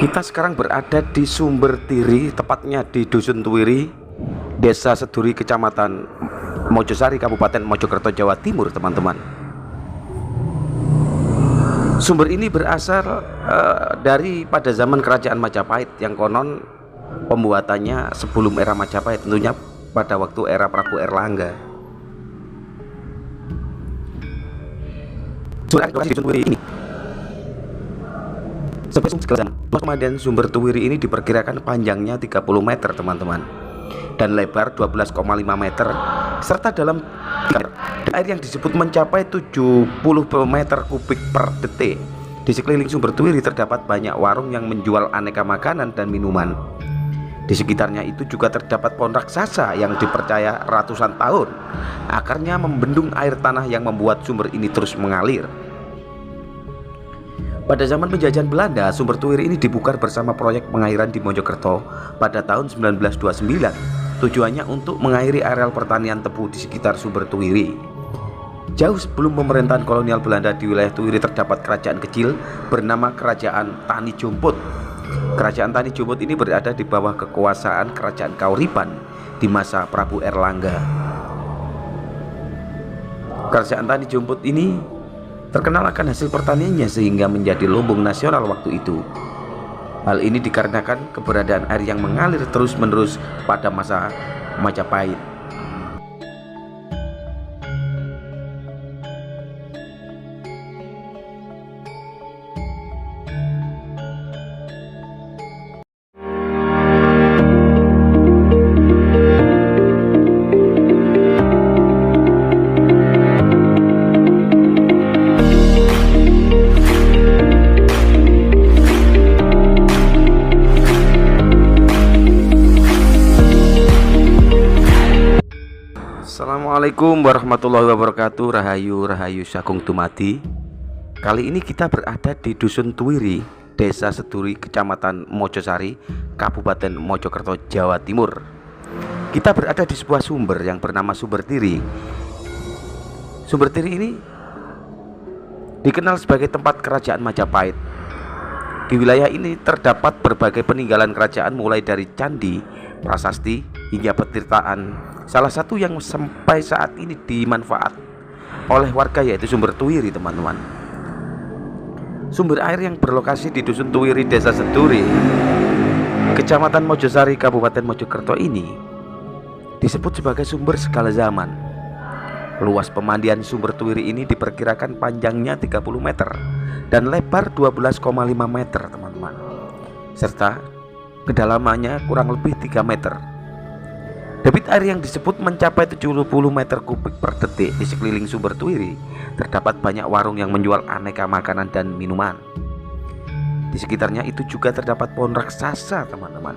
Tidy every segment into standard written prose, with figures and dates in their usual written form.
Kita sekarang berada di Sumber Tiri, tepatnya di Dusun Tuwiri, Desa Seduri, Kecamatan Mojosari, Kabupaten Mojokerto, Jawa Timur, teman-teman. Sumber ini berasal dari pada zaman Kerajaan Majapahit, yang konon pembuatannya sebelum era Majapahit, tentunya pada waktu era Prabu Erlangga. Sumber di Dusun Tuwiri ini Pemandian Sumber Tuwiri ini diperkirakan panjangnya 30 meter, teman-teman, dan lebar 12,5 meter, serta dalam air yang disebut mencapai 70 meter kubik per detik. Di sekeliling Sumber Tuwiri terdapat banyak warung yang menjual aneka makanan dan minuman. Di sekitarnya itu juga terdapat pohon raksasa yang dipercaya ratusan tahun akarnya membendung air tanah yang membuat sumber ini terus mengalir. Pada zaman penjajahan Belanda, Sumber Tuwiri ini dibukar bersama proyek pengairan di Mojokerto pada tahun 1929. Tujuannya untuk mengairi areal pertanian tebu di sekitar Sumber Tuwiri. Jauh sebelum pemerintahan kolonial Belanda, di wilayah Tuwiri terdapat kerajaan kecil bernama Kerajaan Tani Jumput. Kerajaan Tani Jumput ini berada di bawah kekuasaan Kerajaan Kauripan di masa Prabu Erlangga. Kerajaan Tani Jumput ini terkenal akan hasil pertaniannya sehingga menjadi lumbung nasional waktu itu. Hal ini dikarenakan keberadaan air yang mengalir terus-menerus pada masa Majapahit. Assalamualaikum warahmatullahi wabarakatuh. Rahayu Sakung Dumadi. Kali ini kita berada di Dusun Tuwiri, Desa Seduri, Kecamatan Mojosari, Kabupaten Mojokerto, Jawa Timur. Kita berada di sebuah sumber yang bernama Sumber Tiri. Sumber Tiri ini dikenal sebagai tempat kerajaan Majapahit. Di wilayah ini terdapat berbagai peninggalan kerajaan, mulai dari candi, prasasti, hingga petirtaan. Salah satu yang sampai saat ini dimanfaat oleh warga yaitu Sumber Tuwiri, teman-teman. Sumber air yang berlokasi di Dusun Tuwiri, Desa Seduri, Kecamatan Mojosari, Kabupaten Mojokerto ini disebut sebagai sumber segala zaman. Luas pemandian Sumber Tuwiri ini diperkirakan panjangnya 30 meter dan lebar 12,5 meter, teman-teman, serta kedalamannya kurang lebih 3 meter. Debit air yang disebut mencapai 70 meter kubik per detik. Di sekeliling Sumber Tuwiri terdapat banyak warung yang menjual aneka makanan dan minuman. Di sekitarnya itu juga terdapat pohon raksasa, teman-teman.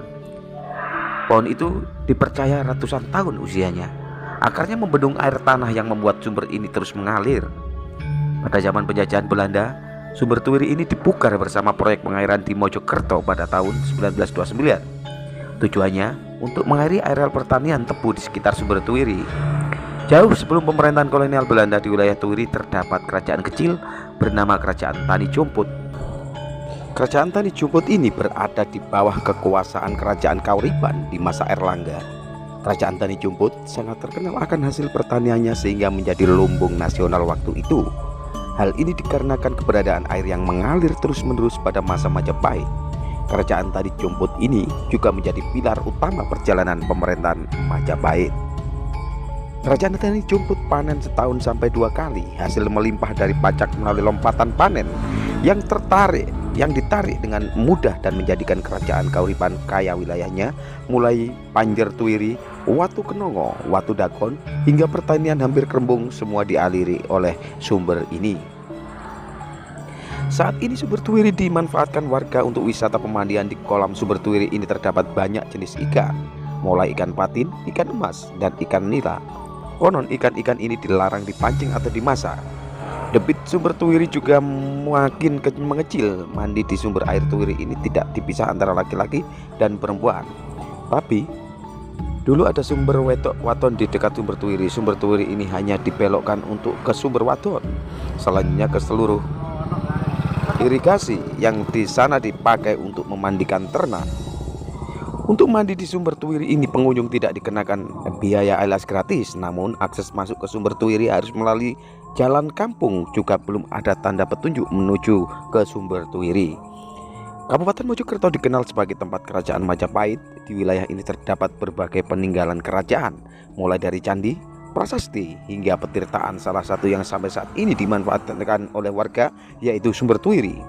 Pohon itu dipercaya ratusan tahun usianya. Akarnya membendung air tanah yang membuat sumber ini terus mengalir. Pada zaman penjajahan Belanda, Sumber Tuwiri ini dibukar bersama proyek pengairan di Mojokerto pada tahun 1929. Tujuannya untuk mengairi areal pertanian tebu di sekitar Sumber Tuwiri. Jauh sebelum pemerintahan kolonial Belanda, di wilayah Tuwiri terdapat kerajaan kecil bernama Kerajaan Tani Jumput. Kerajaan Tani Jumput ini berada di bawah kekuasaan Kerajaan Kauripan di masa Erlangga. Kerajaan Tani Jumput sangat terkenal akan hasil pertaniannya sehingga menjadi lumbung nasional waktu itu. Hal ini dikarenakan keberadaan air yang mengalir terus-menerus pada masa Majapahit. Kerajaan Tani Jumput ini juga menjadi pilar utama perjalanan pemerintahan Majapahit. Kerajaan Tani Jumput panen setahun sampai 2 kali. Hasil melimpah dari pajak melalui lompatan panen yang ditarik dengan mudah dan menjadikan kerajaan Kauripan kaya wilayahnya, mulai Panjer Tuwiri, Watu Kenongo, Watu Dakon, hingga pertanian hampir kerembung, semua dialiri oleh sumber ini. Saat ini Sumber Tuwiri dimanfaatkan warga untuk wisata pemandian. Di kolam Sumber Tuwiri ini terdapat banyak jenis ikan, mulai ikan patin, ikan emas, dan ikan nila. Konon ikan-ikan ini dilarang dipancing atau dimasak. Debit Sumber Tuwiri juga makin mengecil. Mandi di sumber air Tuwiri ini tidak dipisah antara laki-laki dan perempuan. Tapi dulu ada sumber waton di dekat Sumber Tuwiri. Sumber Tuwiri ini hanya dibelokkan untuk ke sumber waton, selanjutnya ke seluruh irigasi yang di sana dipakai untuk memandikan ternak. Untuk mandi di sumber Tuwiri ini pengunjung tidak dikenakan biaya alias gratis, namun akses masuk ke sumber Tuwiri harus melalui jalan kampung. Juga belum ada tanda petunjuk menuju ke sumber Tuwiri. Kabupaten Mojokerto dikenal sebagai tempat kerajaan Majapahit. Di wilayah ini terdapat berbagai peninggalan kerajaan, mulai dari candi, prasasti, hingga petirtaan. Salah satu yang sampai saat ini dimanfaatkan oleh warga yaitu sumber Tuwiri.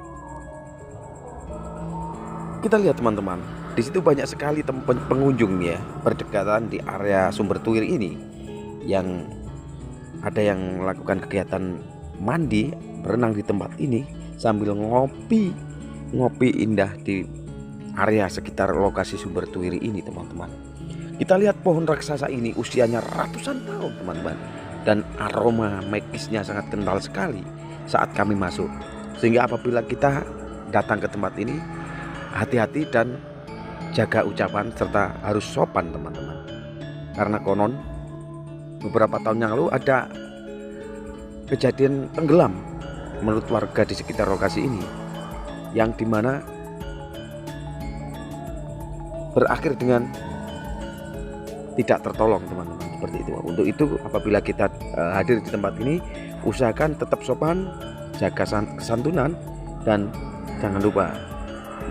Kita lihat teman-teman, di situ banyak sekali pengunjung ya, berdekatan di area sumber Tuwiri ini, yang ada yang melakukan kegiatan mandi, berenang di tempat ini sambil ngopi indah di area sekitar lokasi sumber Tuwiri ini teman-teman. Kita lihat pohon raksasa ini usianya ratusan tahun teman-teman, dan aroma magisnya sangat kental sekali saat kami masuk. Sehingga apabila kita datang ke tempat ini, hati-hati dan jaga ucapan serta harus sopan teman-teman. Karena konon beberapa tahun yang lalu ada kejadian tenggelam menurut warga di sekitar lokasi ini, yang dimana berakhir dengan tidak tertolong teman-teman, seperti itu. Untuk itu apabila kita hadir di tempat ini, usahakan tetap sopan, jaga kesantunan, dan jangan lupa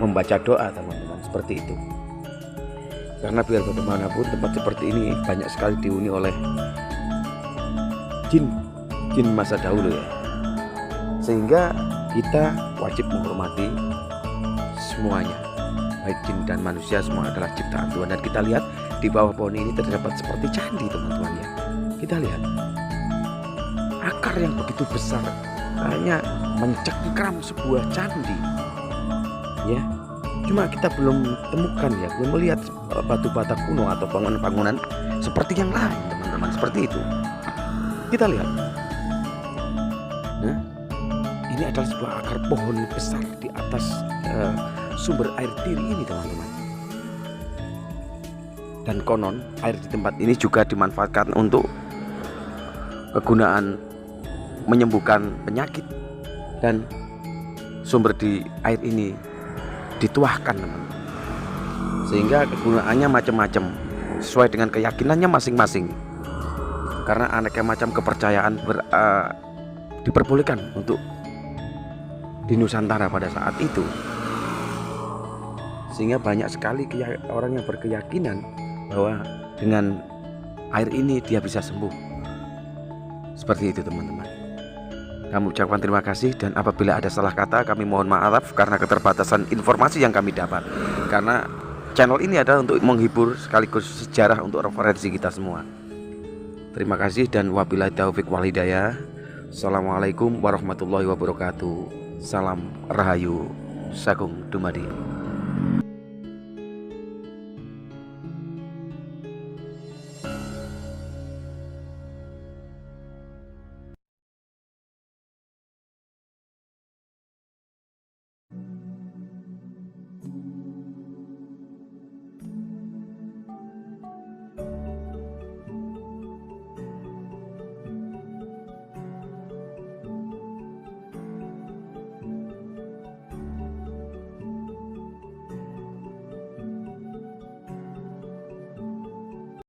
membaca doa teman-teman, seperti itu. Karena biar bagaimanapun tempat seperti ini banyak sekali dihuni oleh jin masa dahulu ya, sehingga kita wajib menghormati semuanya, baik jin dan manusia, semua adalah ciptaan Tuhan. Dan kita lihat di bawah pohon ini terdapat seperti candi teman-teman ya. Kita lihat akar yang begitu besar hanya mencengkram sebuah candi ya. Cuma kita belum temukan ya, belum melihat batu bata kuno atau bangunan-bangunan seperti yang lain teman-teman, seperti itu. Kita lihat, nah ini adalah sebuah akar pohon besar di atas sumber air tiri ini teman-teman. Dan konon air di tempat ini juga dimanfaatkan untuk kegunaan menyembuhkan penyakit, dan sumber di air ini dituahkan teman-teman, sehingga kegunaannya macam-macam sesuai dengan keyakinannya masing-masing. Karena aneka macam kepercayaan diperbolehkan untuk di Nusantara pada saat itu, sehingga banyak sekali orang yang berkeyakinan bahwa dengan air ini dia bisa sembuh. Seperti itu teman-teman. Kami ucapkan terima kasih, dan apabila ada salah kata kami mohon maaf karena keterbatasan informasi yang kami dapat. Karena channel ini adalah untuk menghibur sekaligus sejarah untuk referensi kita semua. Terima kasih dan wabillahi taufik wal hidayah. Assalamualaikum warahmatullahi wabarakatuh. Salam Rahayu Sagung Dumadi.